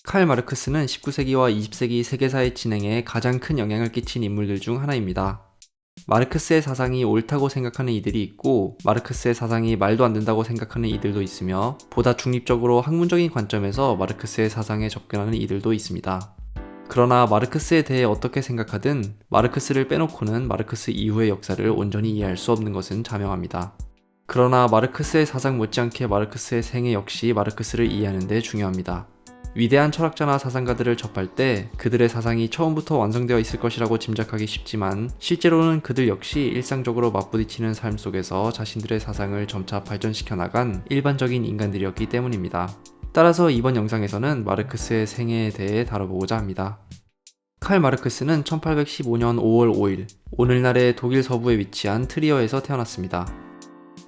칼 마르크스는 19세기와 20세기 세계사의 진행에 가장 큰 영향을 끼친 인물들 중 하나입니다. 마르크스의 사상이 옳다고 생각하는 이들이 있고, 마르크스의 사상이 말도 안 된다고 생각하는 이들도 있으며, 보다 중립적으로 학문적인 관점에서 마르크스의 사상에 접근하는 이들도 있습니다. 그러나 마르크스에 대해 어떻게 생각하든 마르크스를 빼놓고는 마르크스 이후의 역사를 온전히 이해할 수 없는 것은 자명합니다. 그러나 마르크스의 사상 못지않게 마르크스의 생애 역시 마르크스를 이해하는 데 중요합니다. 위대한 철학자나 사상가들을 접할 때 그들의 사상이 처음부터 완성되어 있을 것이라고 짐작하기 쉽지만, 실제로는 그들 역시 일상적으로 맞부딪히는 삶 속에서 자신들의 사상을 점차 발전시켜 나간 일반적인 인간들이었기 때문입니다. 따라서 이번 영상에서는 마르크스의 생애에 대해 다뤄보고자 합니다. 칼 마르크스는 1815년 5월 5일, 오늘날의 독일 서부에 위치한 트리어에서 태어났습니다.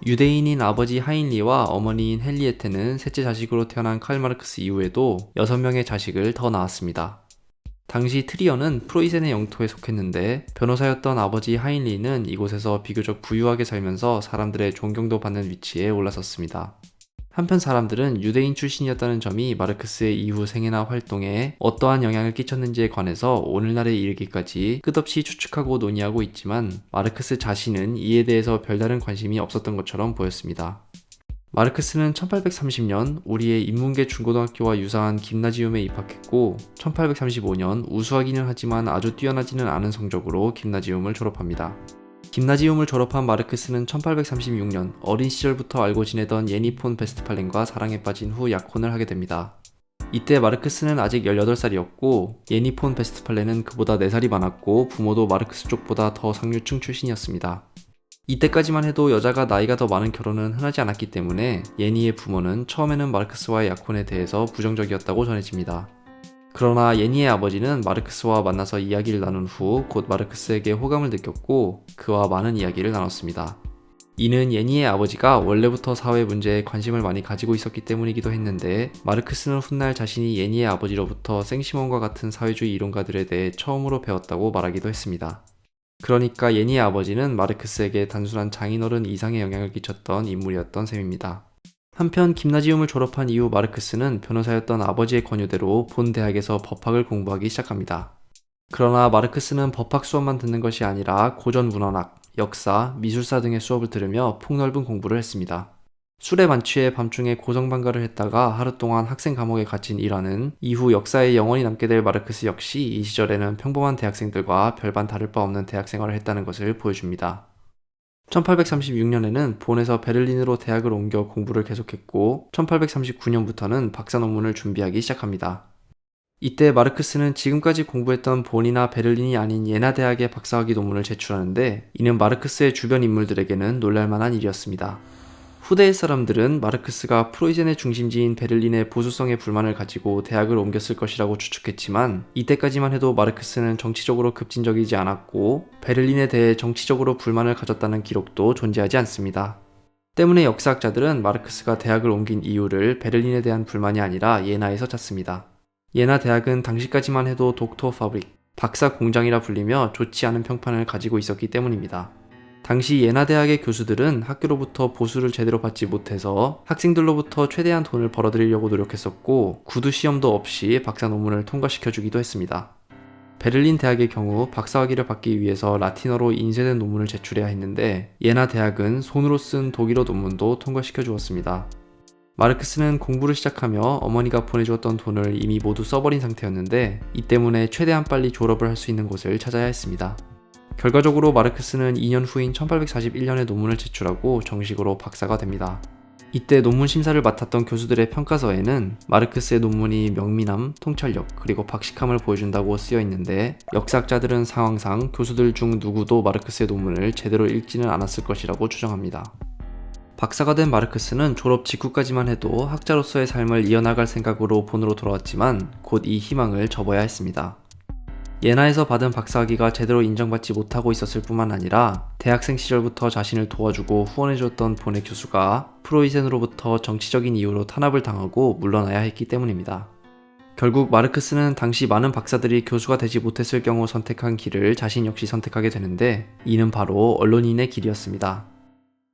유대인인 아버지 하인리와 어머니인 헨리에테는 셋째 자식으로 태어난 칼 마르크스 이후에도 6명의 자식을 더 낳았습니다. 당시 트리어는 프로이센의 영토에 속했는데, 변호사였던 아버지 하인리는 이곳에서 비교적 부유하게 살면서 사람들의 존경도 받는 위치에 올라섰습니다. 한편 사람들은 유대인 출신이었다는 점이 마르크스의 이후 생애나 활동에 어떠한 영향을 끼쳤는지에 관해서 오늘날에 이르기까지 끝없이 추측하고 논의하고 있지만, 마르크스 자신은 이에 대해서 별다른 관심이 없었던 것처럼 보였습니다. 마르크스는 1830년 우리의 인문계 중고등학교와 유사한 김나지움에 입학했고, 1835년 우수하기는 하지만 아주 뛰어나지는 않은 성적으로 김나지움을 졸업합니다. 김나지움을 졸업한 마르크스는 1836년 어린 시절부터 알고 지내던 예니 폰 베스트팔렌과 사랑에 빠진 후 약혼을 하게 됩니다. 이때 마르크스는 아직 18살이었고 예니 폰 베스트팔렌은 그보다 4살이 많았고, 부모도 마르크스 쪽보다 더 상류층 출신이었습니다. 이때까지만 해도 여자가 나이가 더 많은 결혼은 흔하지 않았기 때문에 예니의 부모는 처음에는 마르크스와의 약혼에 대해서 부정적이었다고 전해집니다. 그러나 예니의 아버지는 마르크스와 만나서 이야기를 나눈 후 곧 마르크스에게 호감을 느꼈고, 그와 많은 이야기를 나눴습니다. 이는 예니의 아버지가 원래부터 사회 문제에 관심을 많이 가지고 있었기 때문이기도 했는데, 마르크스는 훗날 자신이 예니의 아버지로부터 생시몬과 같은 사회주의 이론가들에 대해 처음으로 배웠다고 말하기도 했습니다. 그러니까 예니의 아버지는 마르크스에게 단순한 장인어른 이상의 영향을 끼쳤던 인물이었던 셈입니다. 한편 김나지움을 졸업한 이후 마르크스는 변호사였던 아버지의 권유대로 본 대학에서 법학을 공부하기 시작합니다. 그러나 마르크스는 법학 수업만 듣는 것이 아니라 고전 문헌학, 역사, 미술사 등의 수업을 들으며 폭넓은 공부를 했습니다. 술에 만취해 밤중에 고성방가를 했다가 하루 동안 학생 감옥에 갇힌 일화는 이후 역사에 영원히 남게 될 마르크스 역시 이 시절에는 평범한 대학생들과 별반 다를 바 없는 대학 생활을 했다는 것을 보여줍니다. 1836년에는 본에서 베를린으로 대학을 옮겨 공부를 계속했고, 1839년부터는 박사 논문을 준비하기 시작합니다. 이때 마르크스는 지금까지 공부했던 본이나 베를린이 아닌 예나 대학의 박사학위 논문을 제출하는데, 이는 마르크스의 주변 인물들에게는 놀랄만한 일이었습니다. 후대의 사람들은 마르크스가 프로이센의 중심지인 베를린의 보수성에 불만을 가지고 대학을 옮겼을 것이라고 추측했지만, 이때까지만 해도 마르크스는 정치적으로 급진적이지 않았고 베를린에 대해 정치적으로 불만을 가졌다는 기록도 존재하지 않습니다. 때문에 역사학자들은 마르크스가 대학을 옮긴 이유를 베를린에 대한 불만이 아니라 예나에서 찾습니다. 예나 대학은 당시까지만 해도 독토 파브릭, 박사 공장이라 불리며 좋지 않은 평판을 가지고 있었기 때문입니다. 당시 예나 대학의 교수들은 학교로부터 보수를 제대로 받지 못해서 학생들로부터 최대한 돈을 벌어들이려고 노력했었고, 구두 시험도 없이 박사 논문을 통과시켜주기도 했습니다. 베를린 대학의 경우 박사학위를 받기 위해서 라틴어로 인쇄된 논문을 제출해야 했는데, 예나 대학은 손으로 쓴 독일어 논문도 통과시켜 주었습니다. 마르크스는 공부를 시작하며 어머니가 보내주었던 돈을 이미 모두 써버린 상태였는데, 이 때문에 최대한 빨리 졸업을 할 수 있는 곳을 찾아야 했습니다. 결과적으로 마르크스는 2년 후인 1841년에 논문을 제출하고 정식으로 박사가 됩니다. 이때 논문 심사를 맡았던 교수들의 평가서에는 마르크스의 논문이 명민함, 통찰력, 그리고 박식함을 보여준다고 쓰여 있는데, 역사학자들은 상황상 교수들 중 누구도 마르크스의 논문을 제대로 읽지는 않았을 것이라고 추정합니다. 박사가 된 마르크스는 졸업 직후까지만 해도 학자로서의 삶을 이어나갈 생각으로 본으로 돌아왔지만 곧 이 희망을 접어야 했습니다. 예나에서 받은 박사학위가 제대로 인정받지 못하고 있었을 뿐만 아니라 대학생 시절부터 자신을 도와주고 후원해줬던 본의 교수가 프로이센으로부터 정치적인 이유로 탄압을 당하고 물러나야 했기 때문입니다. 결국 마르크스는 당시 많은 박사들이 교수가 되지 못했을 경우 선택한 길을 자신 역시 선택하게 되는데, 이는 바로 언론인의 길이었습니다.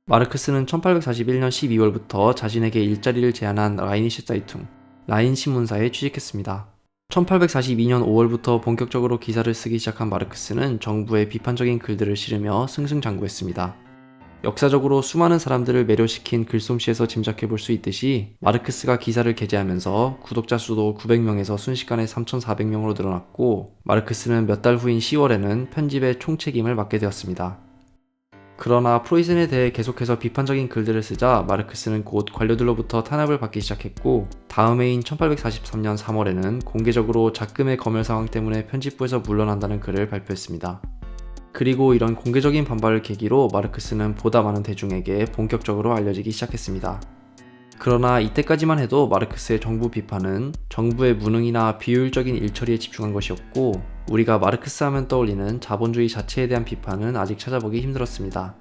마르크스는 1841년 12월부터 자신에게 일자리를 제안한 라이니슈 사이퉁, 라인 신문사에 취직했습니다. 1842년 5월부터 본격적으로 기사를 쓰기 시작한 마르크스는 정부의 비판적인 글들을 실으며 승승장구했습니다. 역사적으로 수많은 사람들을 매료시킨 글솜씨에서 짐작해볼 수 있듯이 마르크스가 기사를 게재하면서 구독자 수도 900명에서 순식간에 3,400명으로 늘어났고, 마르크스는 몇 달 후인 10월에는 편집의 총책임을 맡게 되었습니다. 그러나 프로이센에 대해 계속해서 비판적인 글들을 쓰자 마르크스는 곧 관료들로부터 탄압을 받기 시작했고, 다음 해인 1843년 3월에는 공개적으로 작금의 검열 상황 때문에 편집부에서 물러난다는 글을 발표했습니다. 그리고 이런 공개적인 반발을 계기로 마르크스는 보다 많은 대중에게 본격적으로 알려지기 시작했습니다. 그러나 이때까지만 해도 마르크스의 정부 비판은 정부의 무능이나 비효율적인 일처리에 집중한 것이었고, 우리가 마르크스 하면 떠올리는 자본주의 자체에 대한 비판은 아직 찾아보기 힘들었습니다.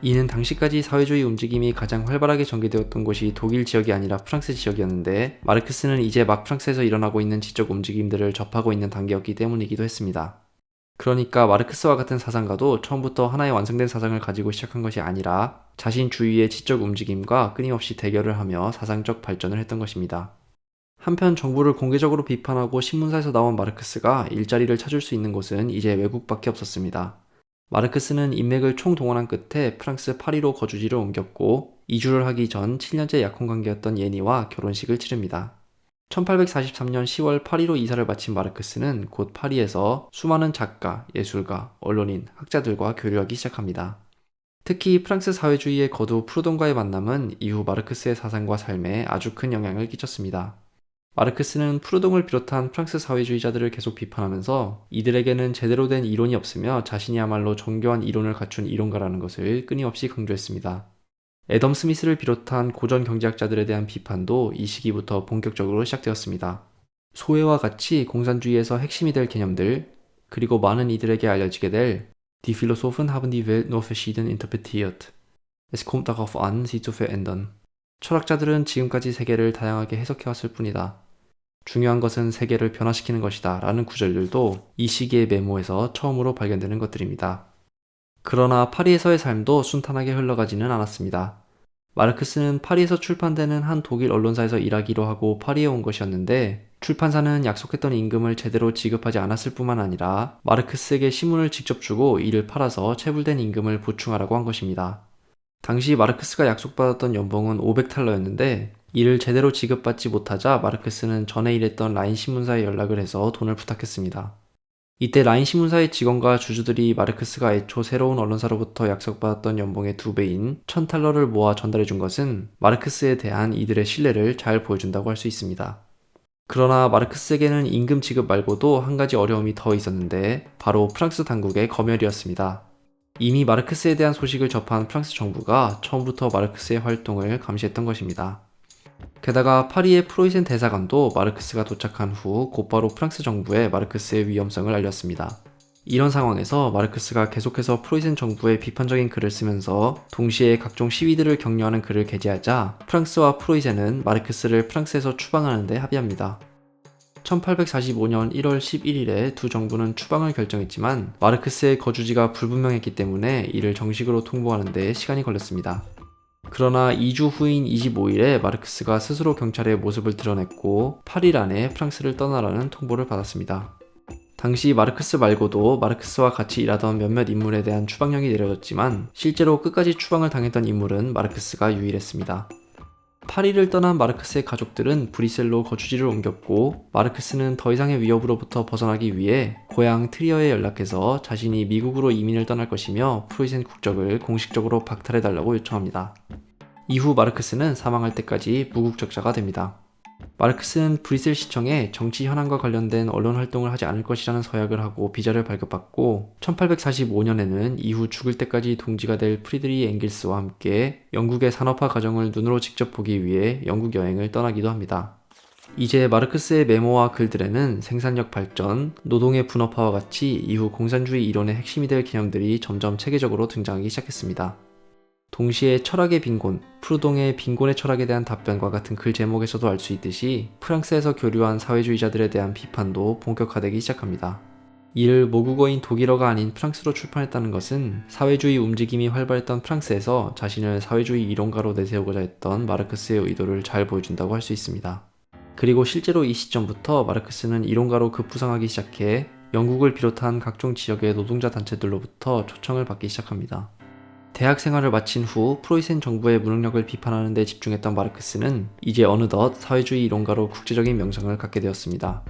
이는 당시까지 사회주의 움직임이 가장 활발하게 전개되었던 곳이 독일 지역이 아니라 프랑스 지역이었는데, 마르크스는 이제 막 프랑스에서 일어나고 있는 지적 움직임들을 접하고 있는 단계였기 때문이기도 했습니다. 그러니까 마르크스와 같은 사상가도 처음부터 하나의 완성된 사상을 가지고 시작한 것이 아니라 자신 주위의 지적 움직임과 끊임없이 대결을 하며 사상적 발전을 했던 것입니다. 한편 정부를 공개적으로 비판하고 신문사에서 나온 마르크스가 일자리를 찾을 수 있는 곳은 이제 외국밖에 없었습니다. 마르크스는 인맥을 총동원한 끝에 프랑스 파리로 거주지를 옮겼고, 이주를 하기 전 7년째 약혼관계였던 예니와 결혼식을 치릅니다. 1843년 10월 파리로 이사를 마친 마르크스는 곧 파리에서 수많은 작가, 예술가, 언론인, 학자들과 교류하기 시작합니다. 특히 프랑스 사회주의의 거두 프루동과의 만남은 이후 마르크스의 사상과 삶에 아주 큰 영향을 끼쳤습니다. 마르크스는 프루동을 비롯한 프랑스 사회주의자들을 계속 비판하면서 이들에게는 제대로 된 이론이 없으며 자신이야말로 정교한 이론을 갖춘 이론가라는 것을 끊임없이 강조했습니다. 애덤 스미스를 비롯한 고전 경제학자들에 대한 비판도 이 시기부터 본격적으로 시작되었습니다. 소외와 같이 공산주의에서 핵심이 될 개념들, 그리고 많은 이들에게 알려지게 될 Die Philosophen haben die Welt nur verschieden interpretiert. Es kommt darauf an, sie zu verändern. 철학자들은 지금까지 세계를 다양하게 해석해왔을 뿐이다. 중요한 것은 세계를 변화시키는 것이다 라는 구절들도 이 시기의 메모에서 처음으로 발견되는 것들입니다. 그러나 파리에서의 삶도 순탄하게 흘러가지는 않았습니다. 마르크스는 파리에서 출판되는 한 독일 언론사에서 일하기로 하고 파리에 온 것이었는데, 출판사는 약속했던 임금을 제대로 지급하지 않았을 뿐만 아니라 마르크스에게 신문을 직접 주고 이를 팔아서 체불된 임금을 보충하라고 한 것입니다. 당시 마르크스가 약속받았던 연봉은 500탈러였는데 이를 제대로 지급받지 못하자 마르크스는 전에 일했던 라인 신문사에 연락을 해서 돈을 부탁했습니다. 이때 라인 신문사의 직원과 주주들이 마르크스가 애초 새로운 언론사로부터 약속받았던 연봉의 2배인 1000탈러를 모아 전달해 준 것은 마르크스에 대한 이들의 신뢰를 잘 보여준다고 할 수 있습니다. 그러나 마르크스에게는 임금 지급 말고도 한 가지 어려움이 더 있었는데, 바로 프랑스 당국의 검열이었습니다. 이미 마르크스에 대한 소식을 접한 프랑스 정부가 처음부터 마르크스의 활동을 감시했던 것입니다. 게다가 파리의 프로이센 대사관도 마르크스가 도착한 후 곧바로 프랑스 정부에 마르크스의 위험성을 알렸습니다. 이런 상황에서 마르크스가 계속해서 프로이센 정부에 비판적인 글을 쓰면서 동시에 각종 시위들을 격려하는 글을 게재하자 프랑스와 프로이센은 마르크스를 프랑스에서 추방하는 데 합의합니다. 1845년 1월 11일에 두 정부는 추방을 결정했지만 마르크스의 거주지가 불분명했기 때문에 이를 정식으로 통보하는 데 시간이 걸렸습니다. 그러나 2주 후인 25일에 마르크스가 스스로 경찰에 모습을 드러냈고 8일 안에 프랑스를 떠나라는 통보를 받았습니다. 당시 마르크스 말고도 마르크스와 같이 일하던 몇몇 인물에 대한 추방령이 내려졌지만 실제로 끝까지 추방을 당했던 인물은 마르크스가 유일했습니다. 파리를 떠난 마르크스의 가족들은 브뤼셀로 거주지를 옮겼고, 마르크스는 더 이상의 위협으로부터 벗어나기 위해 고향 트리어에 연락해서 자신이 미국으로 이민을 떠날 것이며 프로이센 국적을 공식적으로 박탈해달라고 요청합니다. 이후 마르크스는 사망할 때까지 무국적자가 됩니다. 마르크스는 브뤼셀 시청에 정치 현안과 관련된 언론 활동을 하지 않을 것이라는 서약을 하고 비자를 발급받고 1845년에는 이후 죽을 때까지 동지가 될 프리드리 엥겔스와 함께 영국의 산업화 과정을 눈으로 직접 보기 위해 영국 여행을 떠나기도 합니다. 이제 마르크스의 메모와 글들에는 생산력 발전, 노동의 분업화와 같이 이후 공산주의 이론의 핵심이 될 개념들이 점점 체계적으로 등장하기 시작했습니다. 동시에 철학의 빈곤, 프루동의 빈곤의 철학에 대한 답변과 같은 글 제목에서도 알 수 있듯이 프랑스에서 교류한 사회주의자들에 대한 비판도 본격화되기 시작합니다. 이를 모국어인 독일어가 아닌 프랑스로 출판했다는 것은 사회주의 움직임이 활발했던 프랑스에서 자신을 사회주의 이론가로 내세우고자 했던 마르크스의 의도를 잘 보여준다고 할 수 있습니다. 그리고 실제로 이 시점부터 마르크스는 이론가로 급부상하기 시작해 영국을 비롯한 각종 지역의 노동자 단체들로부터 초청을 받기 시작합니다. 대학 생활을 마친 후 프로이센 정부의 무능력을 비판하는 데 집중했던 마르크스는 이제 어느덧 사회주의 이론가로 국제적인 명성을 갖게 되었습니다.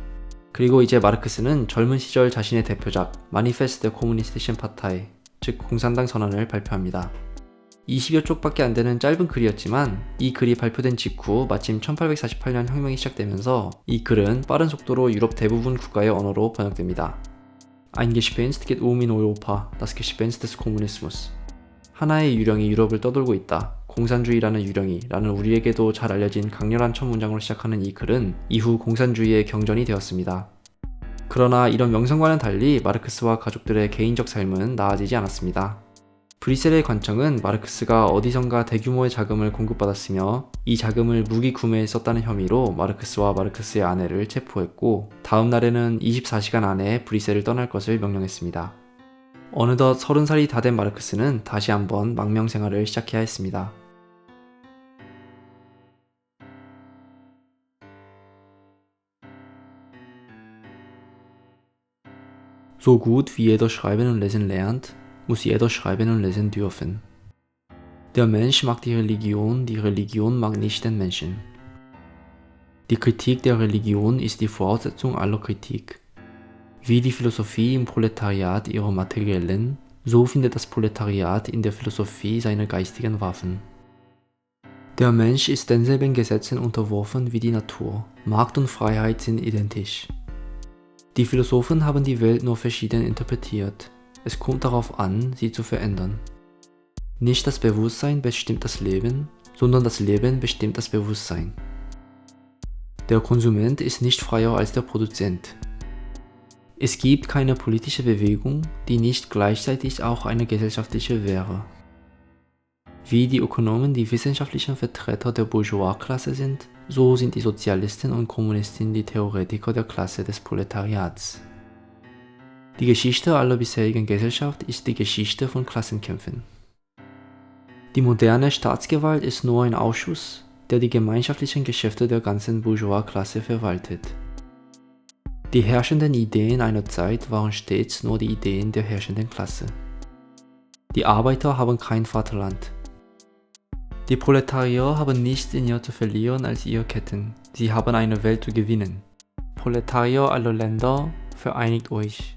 그리고 이제 마르크스는 젊은 시절 자신의 대표작 마니페스트 코무니스티션 파타이, 즉 공산당 선언을 발표합니다. 20여 쪽밖에 안 되는 짧은 글이었지만 이 글이 발표된 직후 마침 1848년 혁명이 시작되면서 이 글은 빠른 속도로 유럽 대부분 국가의 언어로 번역됩니다. Ein Gespenst geht in Europa, das Gespenst des Kommunismus. 하나의 유령이 유럽을 떠돌고 있다. 공산주의라는 유령이 라는 우리에게도 잘 알려진 강렬한 첫 문장으로 시작하는 이 글은 이후 공산주의의 경전이 되었습니다. 그러나 이런 명성과는 달리 마르크스와 가족들의 개인적 삶은 나아지지 않았습니다. 브뤼셀의 관청은 마르크스가 어디선가 대규모의 자금을 공급받았으며 이 자금을 무기 구매에 썼다는 혐의로 마르크스와 마르크스의 아내를 체포했고 다음 날에는 24시간 안에 브뤼셀을 떠날 것을 명령했습니다. 어느덧 30살이 다 된 마르크스는 다시 한번 망명 생활을 시작해야 했습니다. So gut wie jeder schreiben und lesen lernt, muss jeder schreiben und lesen dürfen. Der Mensch mag die Religion mag nicht den Menschen. Die Kritik der Religion ist die Voraussetzung aller Kritik. Wie die Philosophie im Proletariat ihre materiellen, so findet das Proletariat in der Philosophie seine geistigen Waffen. Der Mensch ist denselben Gesetzen unterworfen wie die Natur. Markt und Freiheit sind identisch. Die Philosophen haben die Welt nur verschieden interpretiert. Es kommt darauf an, sie zu verändern. Nicht das Bewusstsein bestimmt das Leben, sondern das Leben bestimmt das Bewusstsein. Der Konsument ist nicht freier als der Produzent. Es gibt keine politische Bewegung, die nicht gleichzeitig auch eine gesellschaftliche wäre. Wie die Ökonomen die wissenschaftlichen Vertreter der Bourgeoisklasse sind, so sind die Sozialisten und Kommunisten die Theoretiker der Klasse des Proletariats. Die Geschichte aller bisherigen Gesellschaft ist die Geschichte von Klassenkämpfen. Die moderne Staatsgewalt ist nur ein Ausschuss, der die gemeinschaftlichen Geschäfte der ganzen Bourgeoisklasse verwaltet. Die herrschenden Ideen einer Zeit waren stets nur die Ideen der herrschenden Klasse. Die Arbeiter haben kein Vaterland. Die Proletarier haben nichts in ihr zu verlieren als ihre Ketten. Sie haben eine Welt zu gewinnen. Proletarier aller Länder, vereinigt euch!